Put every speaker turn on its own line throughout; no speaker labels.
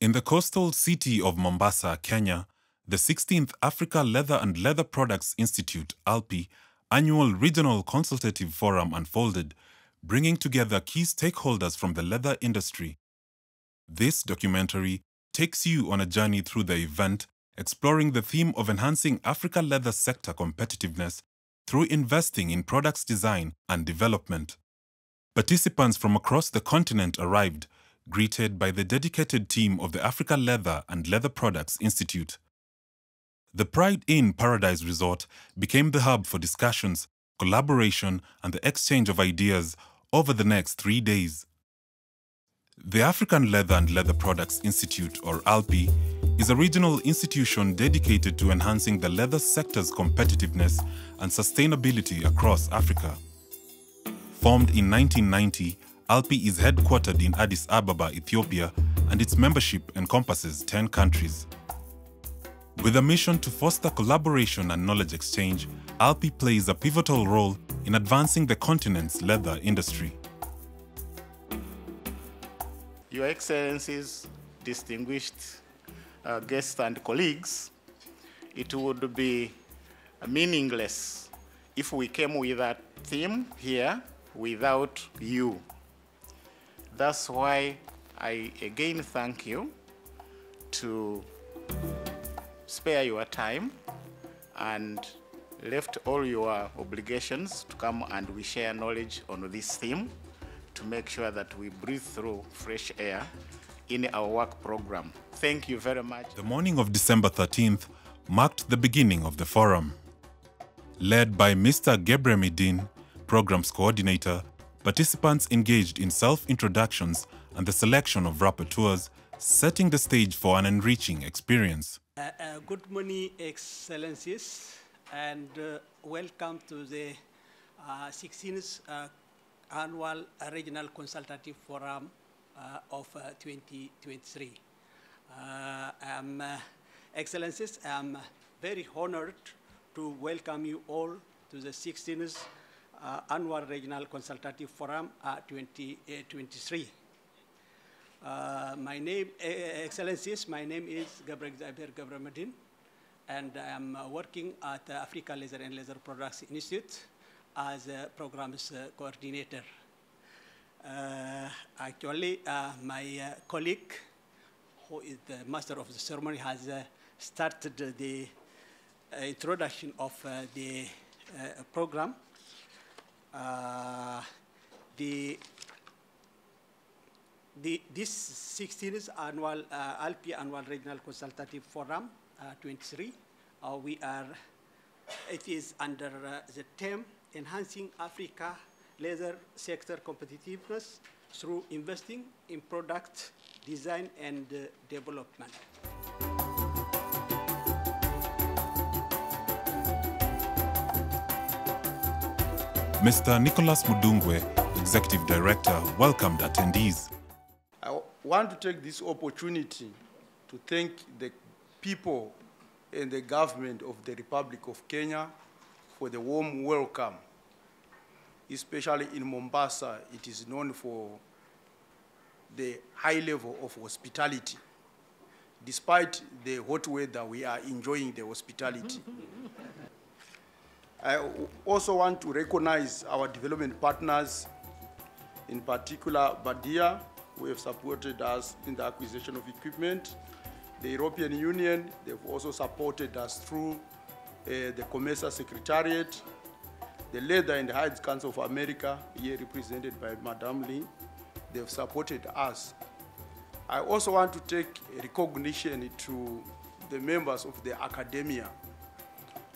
In the coastal city of Mombasa, Kenya, the 16th Africa Leather and Leather Products Institute (ALLPI) annual regional consultative forum unfolded, bringing together key stakeholders from the leather industry. This documentary takes you on a journey through the event, exploring the theme of enhancing Africa leather sector competitiveness through investing in products design and development. Participants from across the continent arrived, greeted by the dedicated team of the Africa Leather and Leather Products Institute. The PrideInn Paradise Resort became the hub for discussions, collaboration, and the exchange of ideas over the next 3 days. The African Leather and Leather Products Institute, or ALLPI, is a regional institution dedicated to enhancing the leather sector's competitiveness and sustainability across Africa. Formed in 1990, ALLPI is headquartered in Addis Ababa, Ethiopia, and its membership encompasses 10 countries. With a mission to foster collaboration and knowledge exchange, ALLPI plays a pivotal role in advancing the continent's leather industry.
Your Excellencies, distinguished guests and colleagues, it would be meaningless if we came with that theme here without you. That's why I again thank you to spare your time and left all your obligations to come and we share knowledge on this theme to make sure that we breathe through fresh air in our work program. Thank you very much.
The morning of December 13th marked the beginning of the forum. Led by Mr. Gebremidin, Programs Coordinator, participants engaged in self-introductions and the selection of rapporteurs, setting the stage for an enriching experience.
Good morning, Excellencies, and welcome to the 16th Annual Regional Consultative Forum of 2023. Excellencies, I'm very honored to welcome you all to the 16th Annual Regional Consultative Forum 2023. My name, Excellencies, my name is Gebremidin, and I'm working at the Africa Leather and Leather Products Institute as a programs coordinator. Actually, my colleague, who is the master of the ceremony, has started the introduction of the program. This 16th annual ALLPI Annual Regional Consultative Forum 23, it is under the theme Enhancing Africa Leather Sector Competitiveness through Investing in Product Design and Development.
Mr. Nicholas Mudungwe, Executive Director, welcomed attendees.
I want to take this opportunity to thank the people and the government of the Republic of Kenya for the warm welcome. Especially in Mombasa, it is known for the high level of hospitality. Despite the hot weather, we are enjoying the hospitality. I also want to recognize our development partners, in particular Badia, who have supported us in the acquisition of equipment. The European Union, they've also supported us through the COMESA Secretariat, the Leather and Hides Council of America, here represented by Madame Lee, they've supported us. I also want to take recognition to the members of the academia.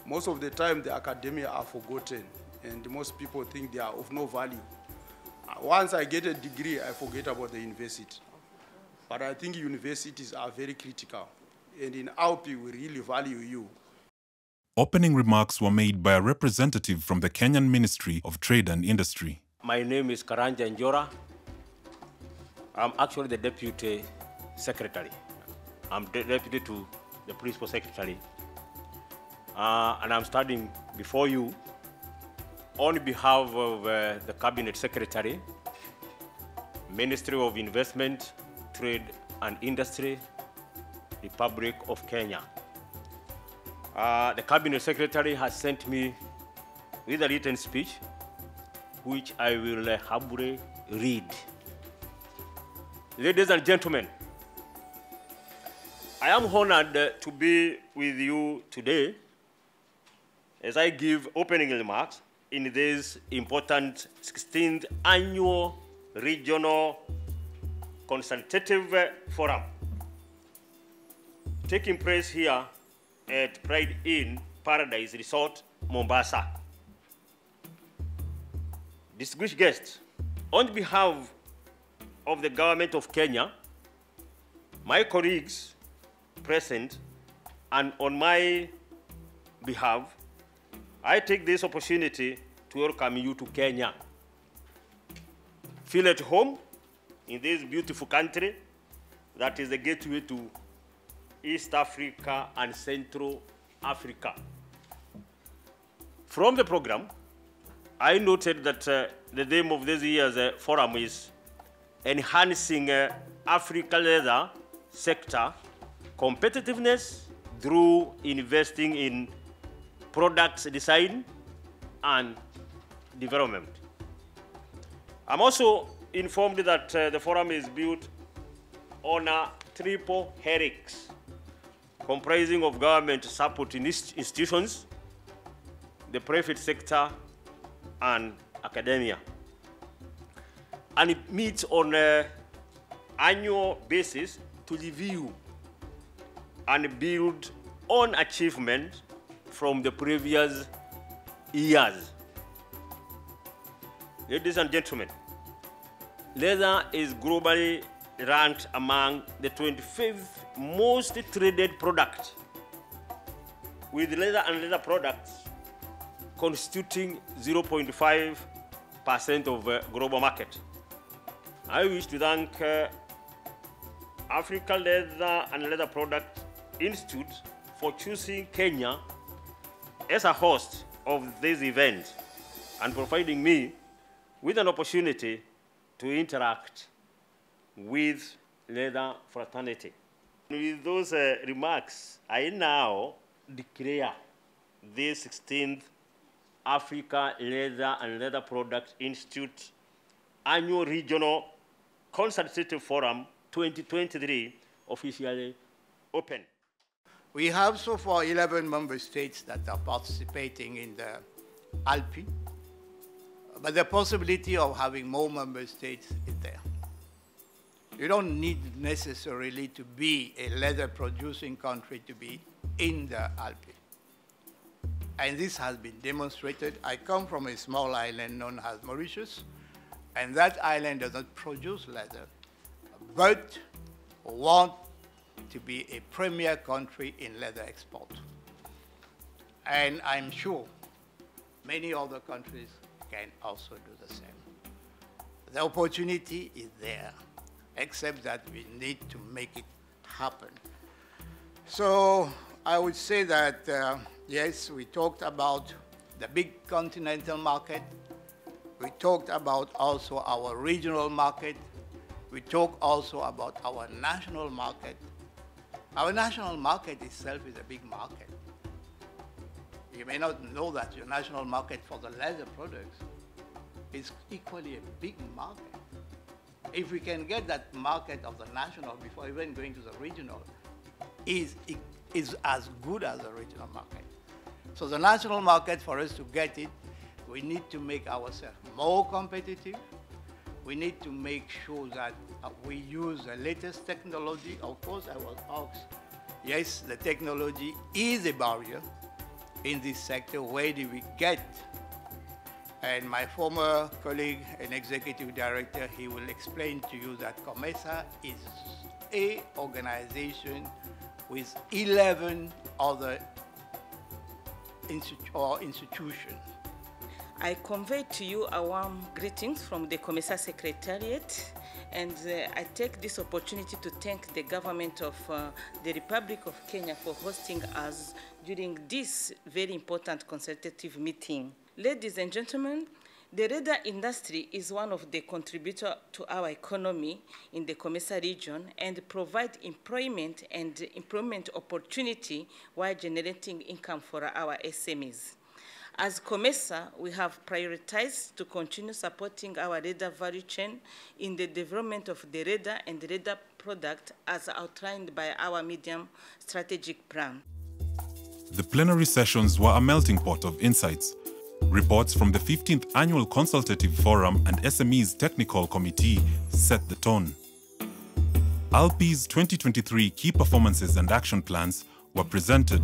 Most of the time, the academia are forgotten, and most people think they are of no value. Once I get a degree, I forget about the university. But I think universities are very critical, and in ALLPI, we really value you.
Opening remarks were made by a representative from the Kenyan Ministry of Trade and Industry.
My name is Karanja Njora. I'm actually the Deputy Secretary. I'm the Deputy to the Principal Secretary. And I'm standing before you on behalf of the Cabinet Secretary, Ministry of Investment, Trade and Industry, Republic of Kenya. The Cabinet Secretary has sent me with a written speech, which I will humbly read. Ladies and gentlemen, I am honored to be with you today as I give opening remarks in this important 16th Annual Regional Consultative Forum taking place here at PrideInn Paradise Resort, Mombasa. Distinguished guests, on behalf of the government of Kenya, my colleagues present, and on my behalf, I take this opportunity to welcome you to Kenya. Feel at home in this beautiful country that is the gateway to East Africa and Central Africa. From the program, I noted that the theme of this year's forum is enhancing Africa leather sector competitiveness through investing in products design and development. I'm also informed that the forum is built on a triple helix comprising of government support institutions, the private sector, and academia. And it meets on an annual basis to review and build on achievement from the previous years. Ladies and gentlemen, leather is globally ranked among the 25th most traded product, with leather and leather products constituting 0.5% of global market. I wish to thank Africa Leather and Leather Product Institute for choosing Kenya as a host of this event and providing me with an opportunity to interact with leather fraternity. With those remarks, I now declare the 16th Africa Leather and Leather Product Institute Annual Regional Consultative Forum 2023 officially open.
We have so far 11 member states that are participating in the ALLPI, but the possibility of having more member states is there. You don't need necessarily to be a leather-producing country to be in the ALLPI. And this has been demonstrated. I come from a small island known as Mauritius, and that island does not produce leather, but want to be a premier country in leather export. And I'm sure many other countries can also do the same. The opportunity is there, except that we need to make it happen. So I would say that, yes, we talked about the big continental market. We talked about also our regional market. We talked also about our national market. Our national market itself is a big market. You may not know that your national market for the leather products is equally a big market. If we can get that market of the national before even going to the regional, is as good as the regional market. So the national market, for us to get it, we need to make ourselves more competitive. We need to make sure that we use the latest technology. Of course, I was asked, yes, the technology is a barrier in this sector. Where do we get? And my former colleague and executive director, he will explain to you that COMESA is an organization with 11 other institutions.
I convey to you a warm greetings from the COMESA Secretariat, and I take this opportunity to thank the government of the Republic of Kenya for hosting us during this very important consultative meeting. Ladies and gentlemen, The leather industry is one of the contributors to our economy in the COMESA region and provide employment and employment opportunity while generating income for our SMEs. As COMESA, we have prioritized to continue supporting our leather value chain in the development of the leather and the leather product as outlined by our medium strategic plan.
The plenary sessions were a melting pot of insights. Reports from the 15th Annual Consultative Forum and SMEs Technical Committee set the tone. ALLPI's 2023 key performances and action plans were presented,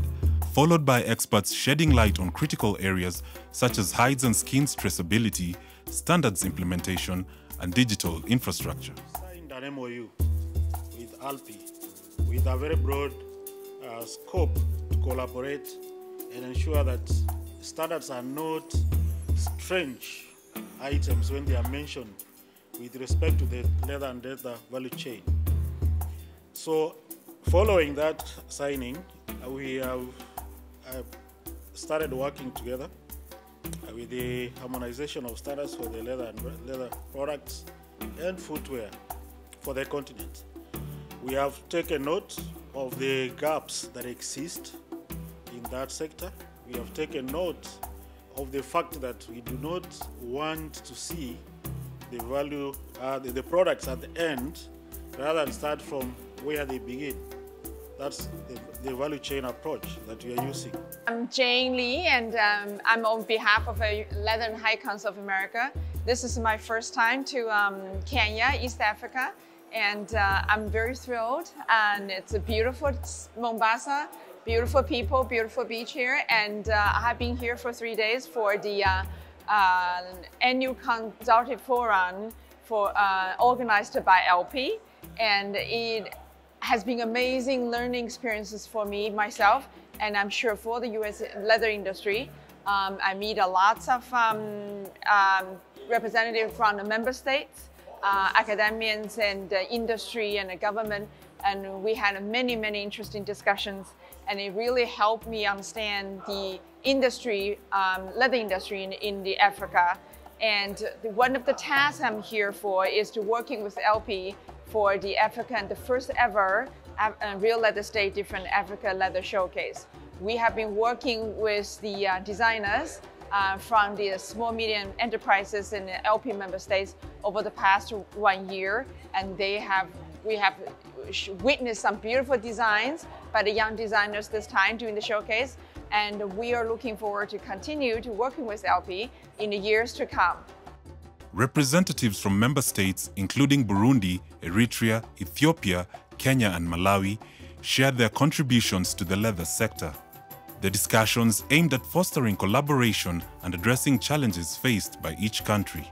followed by experts shedding light on critical areas such as hides and skins traceability, standards implementation, and digital infrastructure.
Signed an MOU with ALLPI with a very broad scope to collaborate and ensure that standards are not strange items when they are mentioned with respect to the leather and leather value chain. So following that signing, we have started working together with the harmonization of standards for the leather and leather products and footwear for the continent. We have taken note of the gaps that exist in that sector. We have taken note of the fact that we do not want to see the value, the products at the end, rather than start from where they begin. That's the value chain approach that we are using.
I'm Jane Lee, and I'm on behalf of the Leather and Hide Council of America. This is my first time to Kenya, East Africa, and I'm very thrilled. And it's a beautiful Mombasa. Beautiful people, beautiful beach here, and I have been here for 3 days for the annual consultative forum organized by ALLPI, and it has been amazing learning experiences for me, myself, and I'm sure for the US leather industry. I meet a lots of representatives from the member states, academics and industry and the government, and we had many interesting discussions. And it really helped me understand the industry, leather industry in the Africa. And one of the tasks I'm here for is to working with ALLPI for the African, the first ever Real Leather Stay Different Africa Leather Showcase. We have been working with the designers from the small medium enterprises in the ALLPI member states over the past 1 year, and we have witnessed some beautiful designs by the young designers this time during the showcase, and we are looking forward to continue to working with ALLPI in the years to come.
Representatives from member states including Burundi, Eritrea, Ethiopia, Kenya and Malawi shared their contributions to the leather sector. The discussions aimed at fostering collaboration and addressing challenges faced by each country.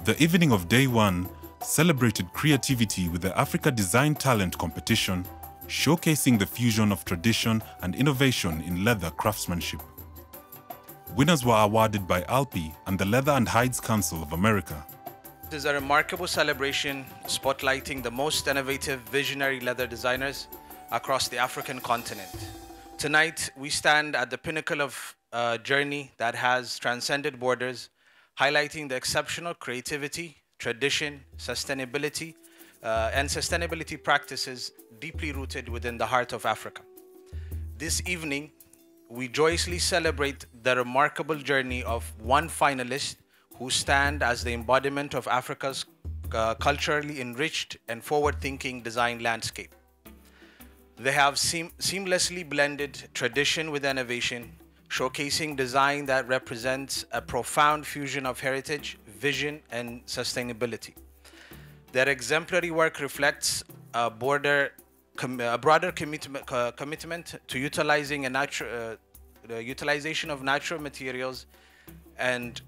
The evening of day one celebrated creativity with the Africa Design Talent Competition, showcasing the fusion of tradition and innovation in leather craftsmanship. Winners were awarded by ALLPI and the Leather and Hides Council of America.
It is a remarkable celebration spotlighting the most innovative, visionary leather designers across the African continent. Tonight, we stand at the pinnacle of a journey that has transcended borders, highlighting the exceptional creativity, tradition, sustainability, and sustainability practices deeply rooted within the heart of Africa. This evening, we joyously celebrate the remarkable journey of one finalist who stand as the embodiment of Africa's culturally enriched and forward-thinking design landscape. They have seamlessly blended tradition with innovation, showcasing design that represents a profound fusion of heritage, vision, and sustainability. Their exemplary work reflects a broader commitment to utilizing the utilization of natural materials and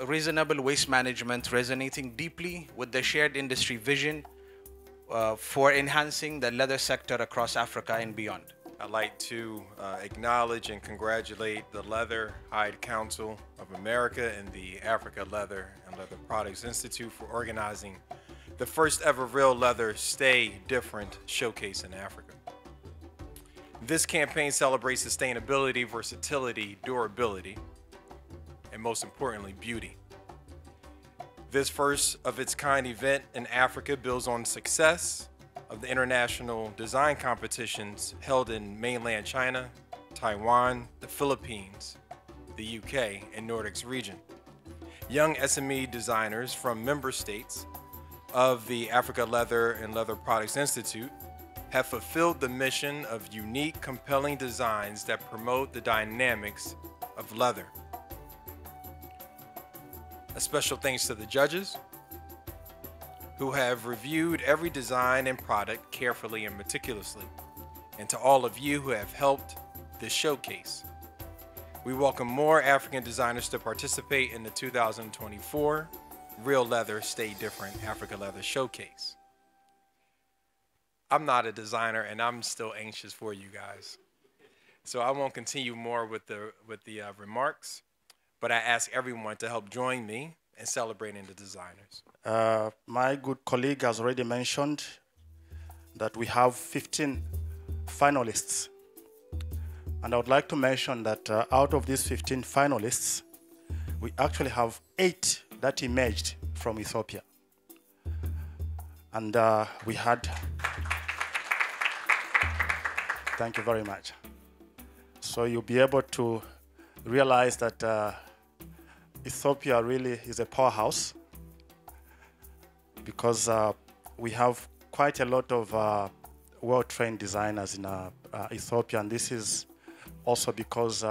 reasonable waste management, resonating deeply with the shared industry vision for enhancing the leather sector across Africa and beyond.
I'd like to acknowledge and congratulate the Leather Hide Council of America and the Africa Leather and Leather Products Institute for organizing the first ever Real Leather Stay Different showcase in Africa. This campaign celebrates sustainability, versatility, durability, and most importantly, beauty. This first of its kind event in Africa builds on the success of the international design competitions held in mainland China, Taiwan, the Philippines, the UK, and Nordics region. Young SME designers from member states of the Africa Leather and Leather Products Institute have fulfilled the mission of unique, compelling designs that promote the dynamics of leather. A special thanks to the judges who have reviewed every design and product carefully and meticulously, and to all of you who have helped this showcase. We welcome more African designers to participate in the 2024 Real Leather Stay Different Africa Leather Showcase. I'm not a designer and I'm still anxious for you guys. So I won't continue more with the remarks, but I ask everyone to help join me in celebrating the designers.
My good colleague has already mentioned that we have 15 finalists. And I would like to mention that out of these 15 finalists, we actually have 8 that emerged from Ethiopia. And we had, thank you very much. So you'll be able to realize that Ethiopia really is a powerhouse, because we have quite a lot of well-trained designers in Ethiopia, and this is also because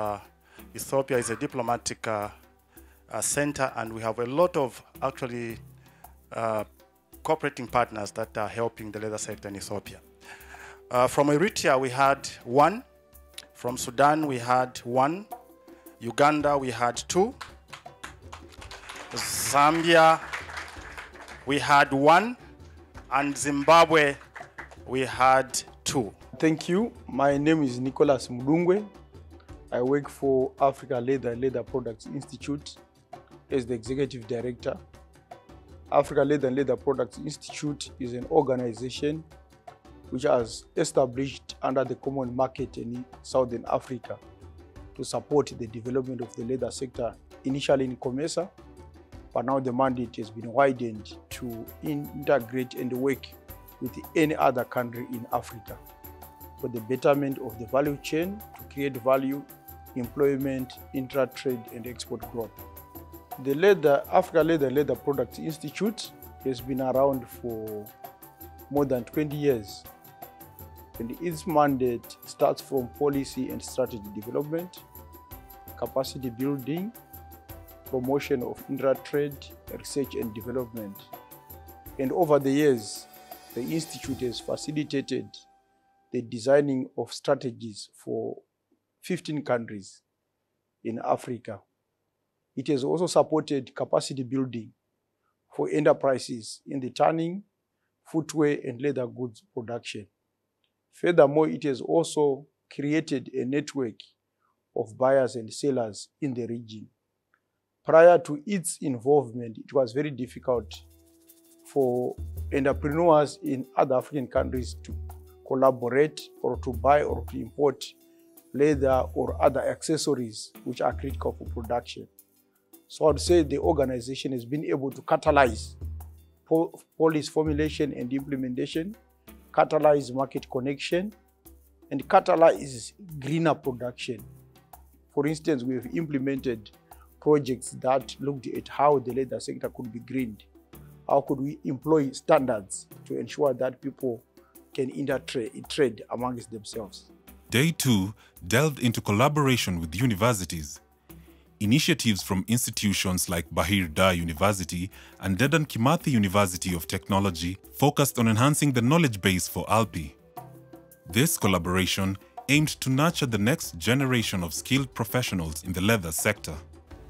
Ethiopia is a diplomatic center, and we have a lot of actually cooperating partners that are helping the leather sector in Ethiopia. From Eritrea, we had 1. From Sudan, we had 1. Uganda, we had 2. Zambia, we had 1. And Zimbabwe, we had 2.
Thank you. My name is Nicholas Mdungwe. I work for Africa Leather and Leather Products Institute as the Executive Director. Africa Leather and Leather Products Institute is an organization which was established under the Common Market in Southern Africa to support the development of the leather sector, initially in COMESA, but now the mandate has been widened to integrate and work with any other country in Africa for the betterment of the value chain, to create value, employment, intra-trade, and export growth. The Africa Leather and Leather Products Institute has been around for more than 20 years. And its mandate starts from policy and strategy development, capacity building, promotion of intra-trade, research and development. And over the years, the Institute has facilitated the designing of strategies for 15 countries in Africa. It has also supported capacity building for enterprises in the tanning, footwear, and leather goods production. Furthermore, it has also created a network of buyers and sellers in the region. Prior to its involvement, it was very difficult for entrepreneurs in other African countries to collaborate or to buy or to import leather or other accessories which are critical for production. So I'd say the organization has been able to catalyze policy formulation and implementation, catalyze market connection, and catalyze greener production. For instance, we have implemented projects that looked at how the leather sector could be greened. How could we employ standards to ensure that people can trade amongst themselves?
Day 2 delved into collaboration with universities. Initiatives from institutions like Bahir Dar University and Dedan Kimathi University of Technology focused on enhancing the knowledge base for ALLPI. This collaboration aimed to nurture the next generation of skilled professionals in the leather sector.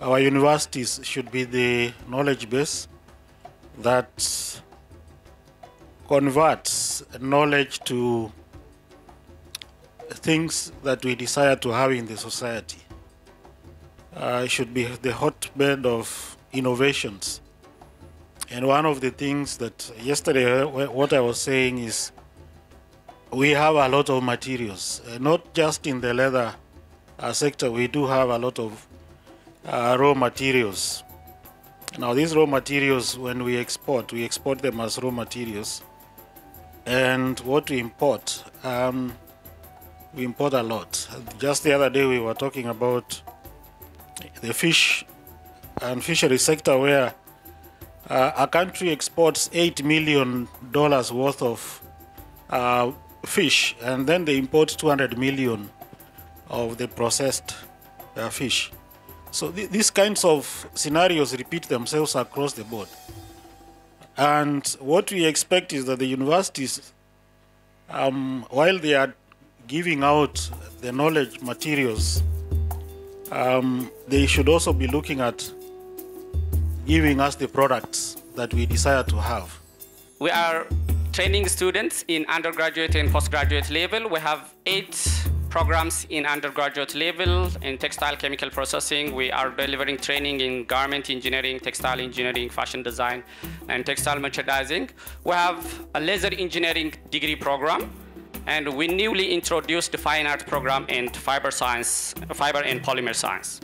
Our universities should be the knowledge base that converts knowledge to things that we desire to have in the society. It should be the hotbed of innovations. And one of the things that yesterday, what I was saying is, we have a lot of materials, not just in the leather sector. We do have a lot of
raw materials. Now these raw materials, when we export them as raw materials. And what we import a lot. Just the other day we were talking about the fish and fishery sector, where a country exports $8 million worth of fish, and then they import 200 million of the processed fish. So these kinds of scenarios repeat themselves across the board. And what we expect is that the universities, while they are giving out the knowledge materials, they should also be looking at giving us the products that we desire to have.
We are training students in undergraduate and postgraduate level. We have 8 programs in undergraduate level. In textile chemical processing, we are delivering training in garment engineering, textile engineering, fashion design, and textile merchandising. We have a laser engineering degree program, and we newly introduced the fine art program in fiber science, fiber and polymer science.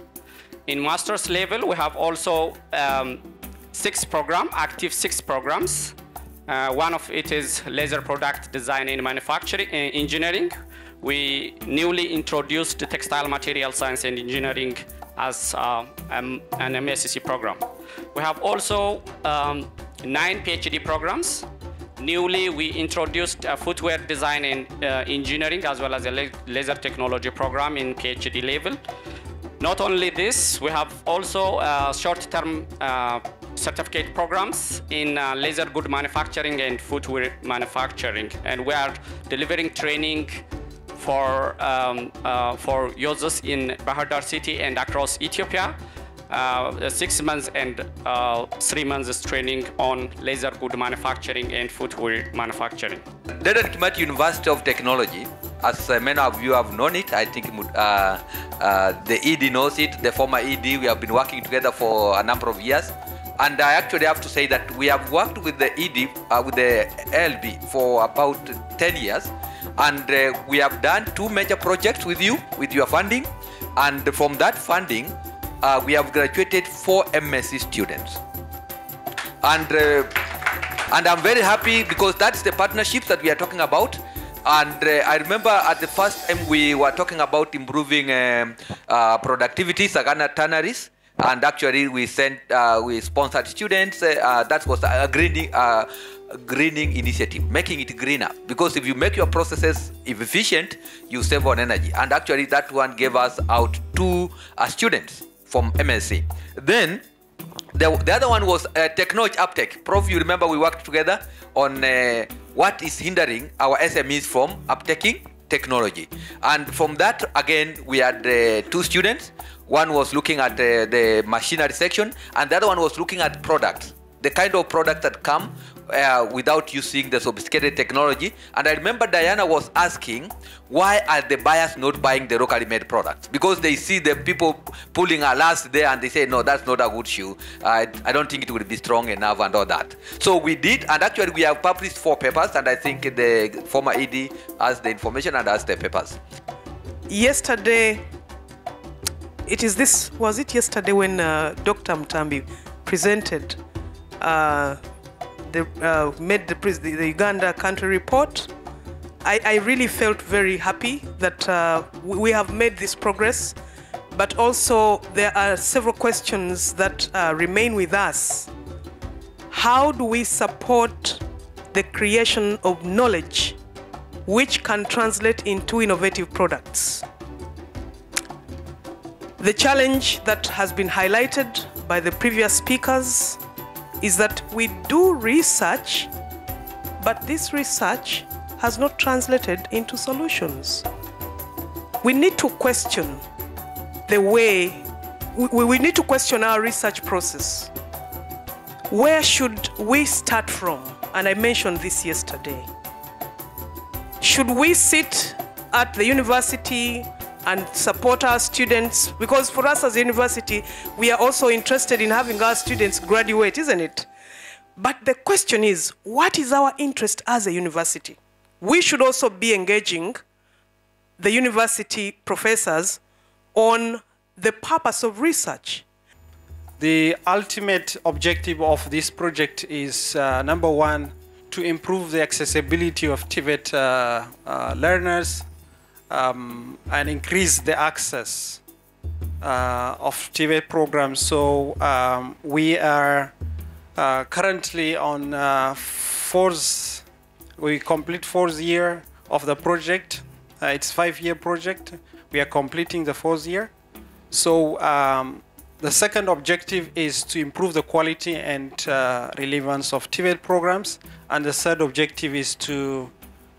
In master's level, we have also 6 programs, active 6 programs. One of it is laser product design and manufacturing engineering. We newly introduced the textile material science and engineering as an MSc program. We have also 9 PhD programs. Newly, we introduced a footwear design and engineering, as well as a laser technology program in PhD level. Not only this, we have also short-term certificate programs in laser good manufacturing and footwear manufacturing. And we are delivering training for users in Bahir Dar city and across Ethiopia. 6 months and 3 months training on laser good manufacturing and footwear manufacturing.
Dedan Kimathi University of Technology, as many of you have known it, I think the ED knows it, the former ED, we have been working together for a number of years. And I actually have to say that we have worked with the ED, with the ALLPI for about 10 years. And we have done 2 major projects with you, with your funding. And from that funding, we have graduated 4 MSc students. And I'm very happy because that's the partnerships that we are talking about. And I remember at the first time we were talking about improving productivity, Sagana tanneries. And actually we sponsored students. That was a greening initiative, making it greener. Because if you make your processes efficient, you save on energy. And actually that one gave us out 2 students from MSc. Then the other one was technology uptake. Prof, you remember we worked together on what is hindering our SMEs from uptaking technology. And from that, again, we had 2 students. One was looking at the machinery section, and the other one was looking at products, the kind of products that come without using the sophisticated technology. And I remember Diana was asking, why are the buyers not buying the locally made products? Because they see the people pulling a last there and they say, no, that's not a good shoe. I don't think it will be strong enough and all that. So we did, and actually we have published 4 papers, and I think the former ED has the information and has the papers.
Yesterday, was it yesterday when Dr. Mutambi presented made the Uganda country report? I really felt very happy that we have made this progress, but also there are several questions that remain with us. How do we support the creation of knowledge which can translate into innovative products? The challenge that has been highlighted by the previous speakers is that we do research, but this research has not translated into solutions. We need to question the way, we need to question our research process. Where should we start from? And I mentioned this yesterday. Should we sit at the university and support our students? Because for us as a university, we are also interested in having our students graduate, isn't it? But the question is, what is our interest as a university? We should also be engaging the university professors on the purpose of research.
The ultimate objective of this project is, number one, to improve the accessibility of TVET learners and increase the access of TVET programs. So we are currently on we complete fourth year of the project. It's 5-year project. We are completing the 4th year. So the second objective is to improve the quality and relevance of TVET programs. And the third objective is to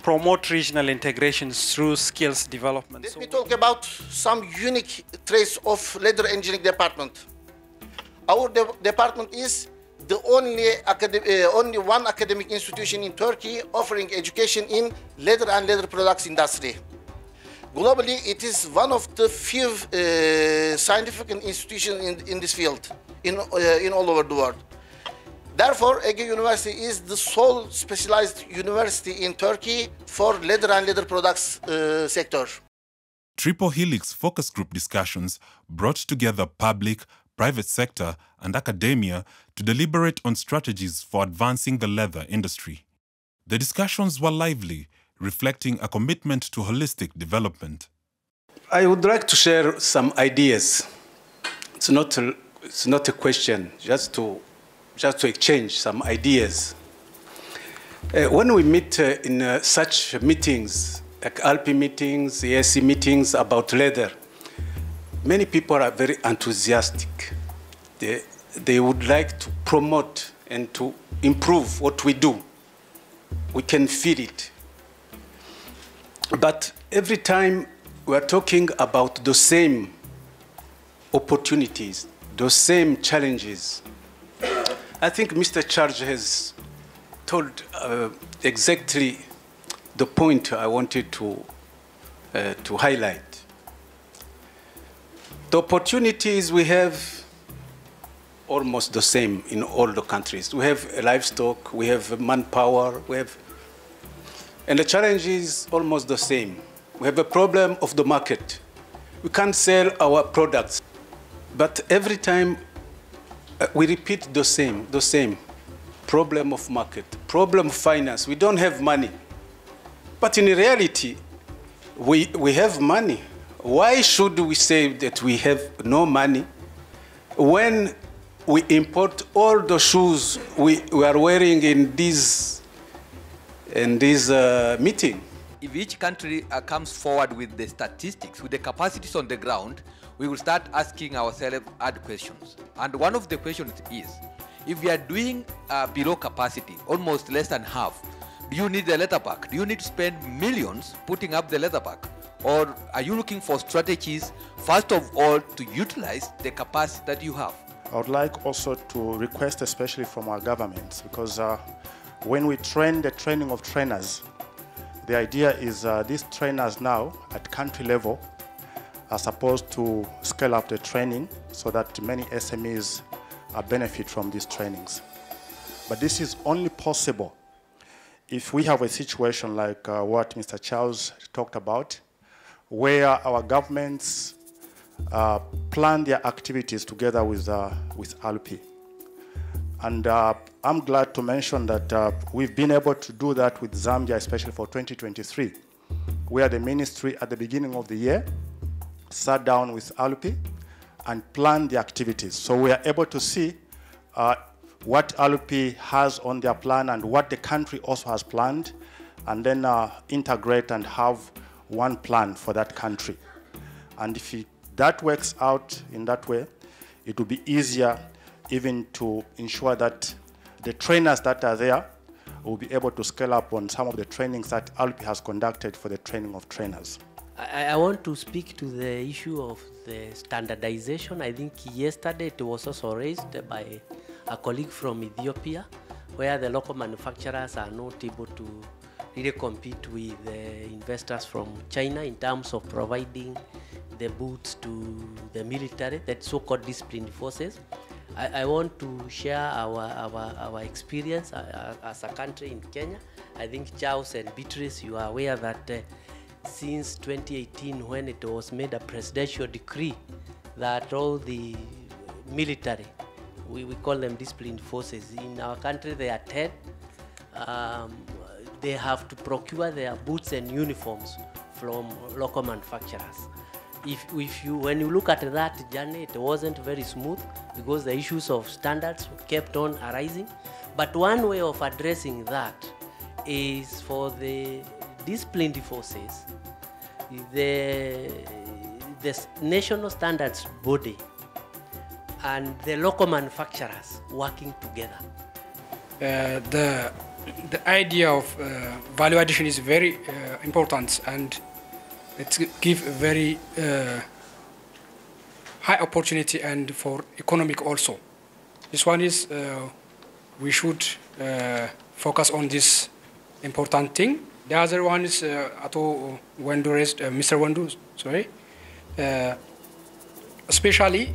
promote regional integrations through skills development.
Let me talk about some unique traits of leather engineering department. Our department is the only one academic institution in Turkey offering education in leather and leather products industry. Globally, it is one of the few scientific institutions in this field in all over the world. Therefore, Ege University is the sole specialized university in Turkey for leather and leather products sector.
Triple Helix focus group discussions brought together public, private sector, and academia to deliberate on strategies for advancing the leather industry. The discussions were lively, reflecting a commitment to holistic development.
I would like to share some ideas. It's not a question, just to exchange some ideas. When we meet in such meetings, like ALLPI meetings, ASC meetings about leather, many people are very enthusiastic. They would like to promote and to improve what we do. We can feel it. But every time we are talking about the same opportunities, those same challenges, I think Mr. Charge has told exactly the point I wanted to highlight. The opportunities we have almost the same in all the countries. We have livestock, we have manpower, and the challenge is almost the same. We have a problem of the market. We can't sell our products, but every time we repeat the same problem of market, problem of finance. We don't have money, but in reality, we have money. Why should we say that we have no money when we import all the shoes we are wearing in this meeting?
If each country comes forward with the statistics, with the capacities on the ground, we will start asking ourselves hard questions. And one of the questions is, if we are doing below capacity, almost less than half, do you need the leather pack? Do you need to spend millions putting up the leather pack? Or are you looking for strategies, first of all, to utilize the capacity that you have?
I would like also to request, especially from our governments, because when we train the training of trainers, the idea is these trainers now at country level are supposed to scale up the training so that many SMEs benefit from these trainings. But this is only possible if we have a situation like what Mr. Charles talked about, where our governments plan their activities together with ALLPI. And I'm glad to mention that we've been able to do that with Zambia, especially for 2023, where the ministry at the beginning of the year sat down with ALLPI and planned the activities. So we are able to see what ALLPI has on their plan and what the country also has planned, and then integrate and have one plan for that country. And if that works out in that way, it will be easier even to ensure that the trainers that are there will be able to scale up on some of the trainings that ALLPI has conducted for the training of trainers.
I want to speak to the issue of the standardization. I think yesterday it was also raised by a colleague from Ethiopia, where the local manufacturers are not able to really compete with the investors from China in terms of providing the boots to the military, that so-called disciplined forces. I want to share our experience as a country in Kenya. I think Charles and Beatrice, you are aware that since 2018, when it was made a presidential decree that all the military we call them disciplined forces. In our country, they are 10. They have to procure their boots and uniforms from local manufacturers. When you look at that journey, it wasn't very smooth because the issues of standards kept on arising. But one way of addressing that is for the disciplined forces, the national standards body and the local manufacturers working together.
The idea of value addition is very important, and it gives a very high opportunity and for economic also. This one is we should focus on this important thing. The other one is Mr. Wendu, sorry. Especially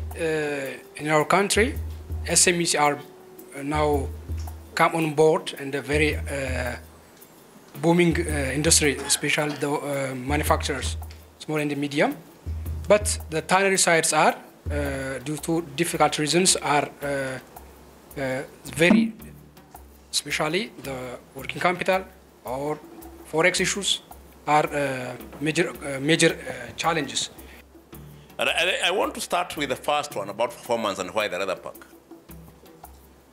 in our country, SMEs are now come on board and a very booming industry, especially the manufacturers, small and medium. But the tannery sites are, due to difficult reasons, are very, especially the working capital or forex issues are major challenges.
And I want to start with the first one about performance and why the leather pack.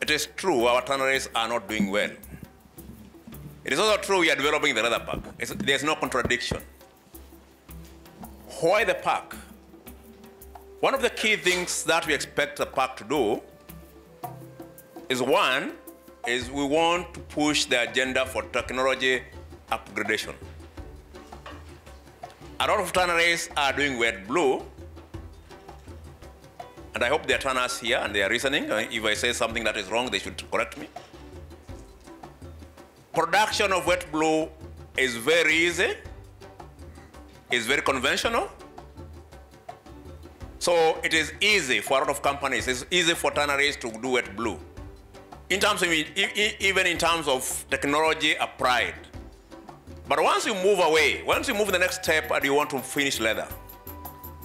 It is true our tanneries are not doing well. It is also true we are developing the leather pack. There's no contradiction. Why the pack? One of the key things that we expect the pack to do is we want to push the agenda for technology upgradation. A lot of tanneries are doing wet blue, and I hope there are tanners here and they are listening. If I say something that is wrong, they should correct me. Production of wet blue is very easy, is very conventional. So it is easy for a lot of companies, it's easy for tanneries to do wet blue. Even in terms of technology applied. But once you move away, once you move the next step and you want to finish leather,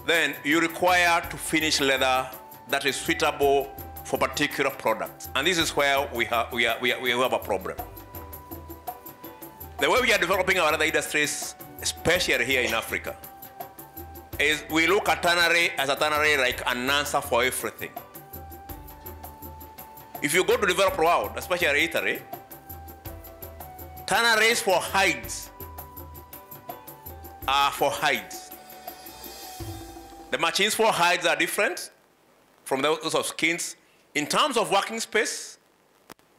then you require to finish leather that is suitable for particular products. And this is where we have a problem. The way we are developing our leather industries, especially here in Africa, is we look at tannery as a tannery like an answer for everything. If you go to the developed world, especially Italy, tanneries for hides are for hides. The machines for hides are different from those of skins in terms of working space,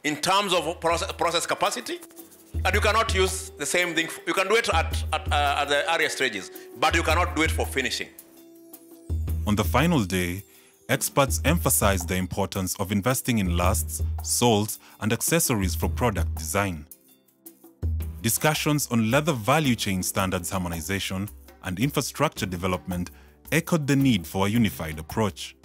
in terms of process capacity, and you cannot use the same thing. You can do it at the earlier stages, but you cannot do it for finishing.
On the final day, experts emphasized the importance of investing in lasts, soles, and accessories for product design. Discussions on leather value chain standards harmonization and infrastructure development echoed the need for a unified approach.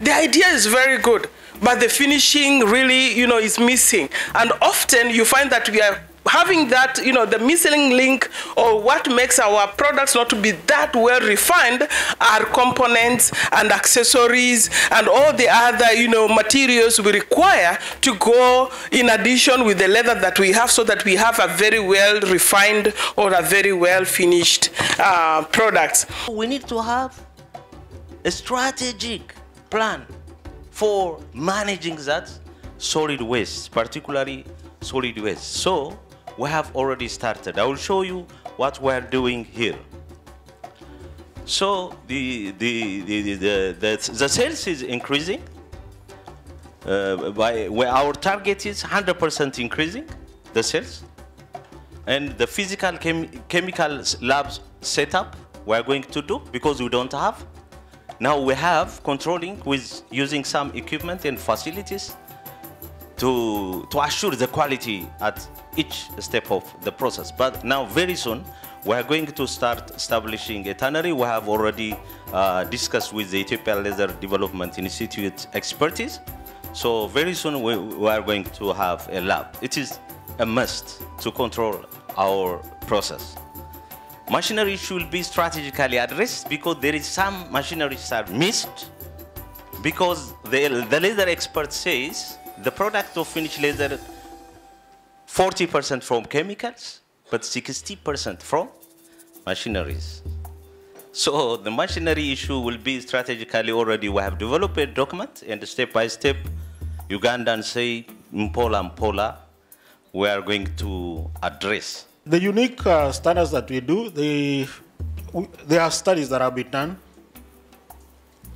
The idea is very good, but the finishing really, is missing. And often you find that we are having that, the missing link, or what makes our products not to be that well refined are components and accessories and all the other, materials we require to go in addition with the leather that we have, so that we have a very well refined or a very well finished product.
We need to have a strategic plan for managing that solid waste, particularly solid waste. So we have already started. I will show you what we are doing here. So the sales is increasing. Where our target is 100% increasing the sales, and the physical chemical labs setup we are going to do, because we don't have. Now we have controlling with using some equipment and facilities to assure the quality at each step of the process. But now very soon we are going to start establishing a tannery. We have already discussed with the Ethiopia Leather Development Institute expertise. So very soon we are going to have a lab. It is a must to control our process. Machinery should be strategically addressed, because there is some machineries are missed because the leather expert says the product of finished leather, 40% from chemicals, but 60% from machineries. So the machinery issue will be strategically already. We have developed a document, and step by step, Ugandans say, Mpola, we are going to address.
The unique standards that we do, there are studies that have been done.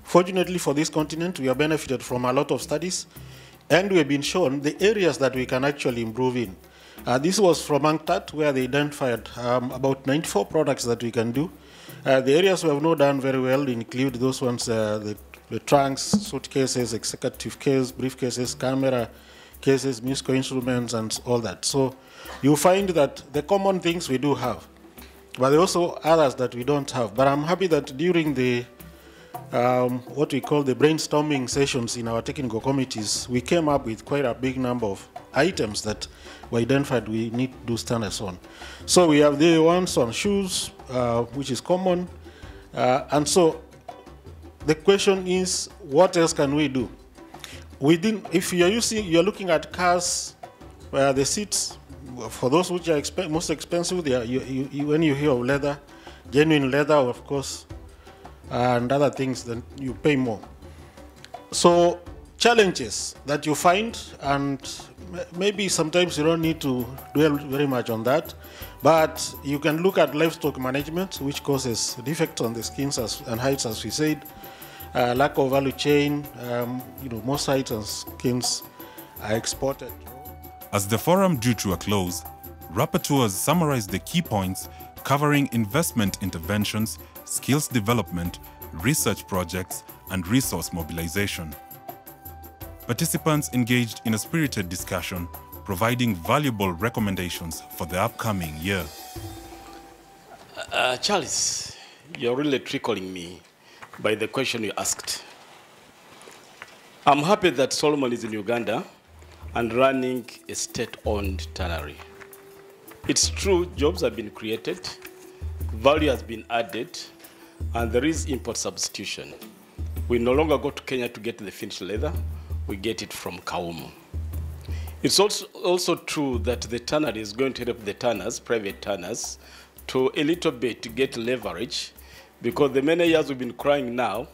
Fortunately for this continent, we have benefited from a lot of studies, and we have been shown the areas that we can actually improve in. This was from UNCTAD, where they identified about 94 products that we can do. The areas we have not done very well include those ones, the trunks, suitcases, executive case, briefcases, camera cases, musical instruments, and all that. So you find that the common things we do have, but there are also others that we don't have. But I'm happy that during the what we call the brainstorming sessions in our technical committees, we came up with quite a big number of items that were identified we need to do standards on. So we have the ones on shoes, which is common. And so the question is, what else can we do? If you're looking at cars where the seats, for those which are most expensive, when you hear of leather, genuine leather, of course, and other things, then you pay more. So challenges that you find, and maybe sometimes you don't need to dwell very much on that, but you can look at livestock management, which causes defects on the skins and hides, as we said, lack of value chain, most hides and skins are exported.
As the forum drew to a close, rapporteurs summarized the key points covering investment interventions, skills development, research projects, and resource mobilization. Participants engaged in a spirited discussion, providing valuable recommendations for the upcoming year.
Charles, you're really trickling me by the question you asked. I'm happy that Solomon is in Uganda and running a state-owned tannery. It's true, jobs have been created, value has been added, and there is import substitution. We no longer go to Kenya to get the finished leather, we get it from Kaumu. It's also true that the tannery is going to help the tanners, private tanners, to a little bit to get leverage, because the many years we've been crying now,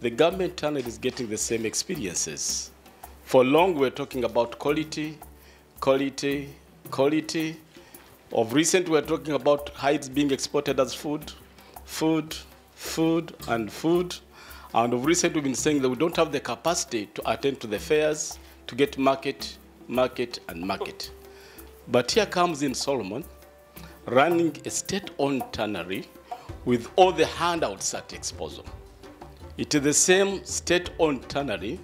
the government tannery is getting the same experiences. For long we're talking about quality, quality, quality. Of recent we're talking about hides being exported as food, food, food, and food. And of recent we've been saying that we don't have the capacity to attend to the fairs, to get market, market, and market. But here comes in Solomon, running a state-owned tannery with all the handouts at disposal. It is the same state-owned tannery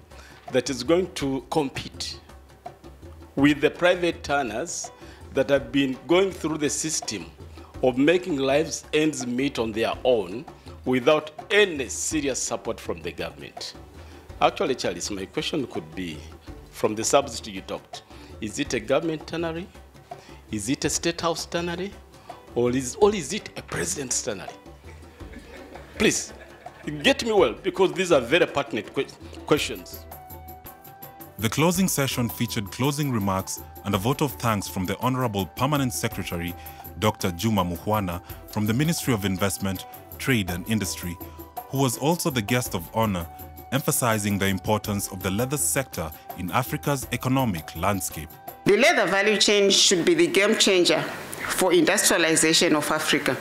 that is going to compete with the private tanners that have been going through the system of making lives ends meet on their own without any serious support from the government. Actually, Charles, my question could be, from the subsidy you talked, is it a government tannery? Is it a state house tannery? Or is it a president's tannery? Please, get me well, because these are very pertinent questions.
The closing session featured closing remarks and a vote of thanks from the Honorable Permanent Secretary, Dr. Juma Muhwana, from the Ministry of Investment, Trade and Industry, who was also the guest of honor, emphasizing the importance of the leather sector in Africa's economic landscape.
The leather value chain should be the game changer for industrialization of Africa.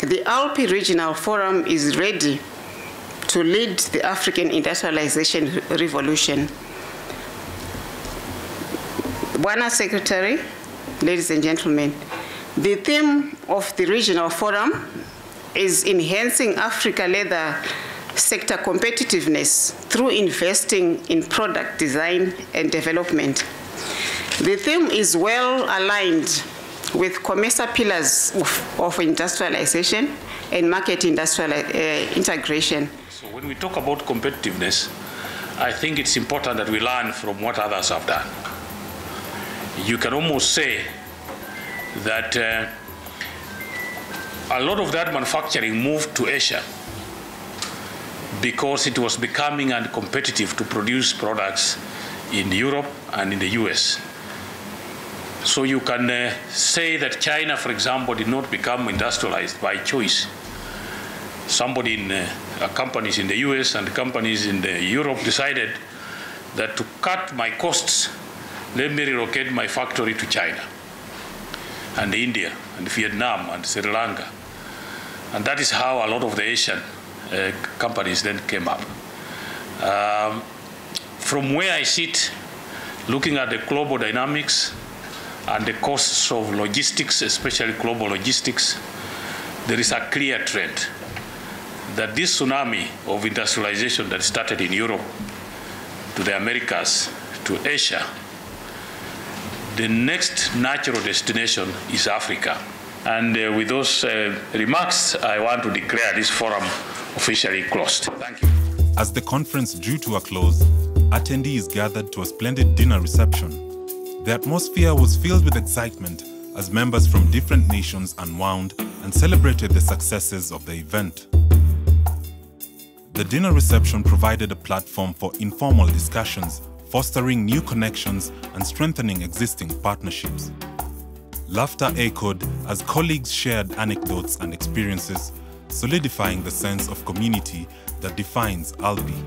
The ALLPI Regional Forum is ready to lead the African industrialization revolution. Bwana Secretary, ladies and gentlemen, the theme of the Regional Forum is enhancing Africa leather sector competitiveness through investing in product design and development. The theme is well aligned with COMESA pillars of industrialization and market integration.
So when we talk about competitiveness, I think it's important that we learn from what others have done. You can almost say that a lot of that manufacturing moved to Asia because it was becoming uncompetitive to produce products in Europe and in the US. So you can say that China, for example, did not become industrialized by choice. Somebody in companies in the US and companies in Europe decided that to cut my costs, let me relocate my factory to China and India and Vietnam and Sri Lanka. And that is how a lot of the Asian companies then came up. From where I sit, looking at the global dynamics and the costs of logistics, especially global logistics, there is a clear trend that this tsunami of industrialization that started in Europe, to the Americas, to Asia, the next natural destination is Africa. And with those remarks, I want to declare this forum officially closed. Thank you.
As the conference drew to a close, attendees gathered to a splendid dinner reception. The atmosphere was filled with excitement as members from different nations unwound and celebrated the successes of the event. The dinner reception provided a platform for informal discussions, fostering new connections and strengthening existing partnerships. Laughter echoed as colleagues shared anecdotes and experiences, solidifying the sense of community that defines ALLPI.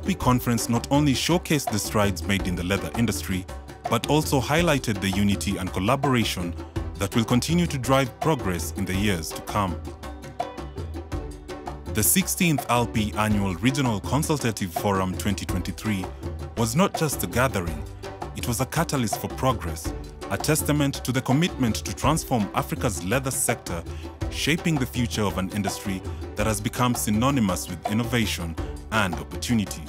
The ALLPI conference not only showcased the strides made in the leather industry, but also highlighted the unity and collaboration that will continue to drive progress in the years to come. The 16th ALLPI Annual Regional Consultative Forum 2023 was not just a gathering, it was a catalyst for progress, a testament to the commitment to transform Africa's leather sector, shaping the future of an industry that has become synonymous with innovation and opportunity.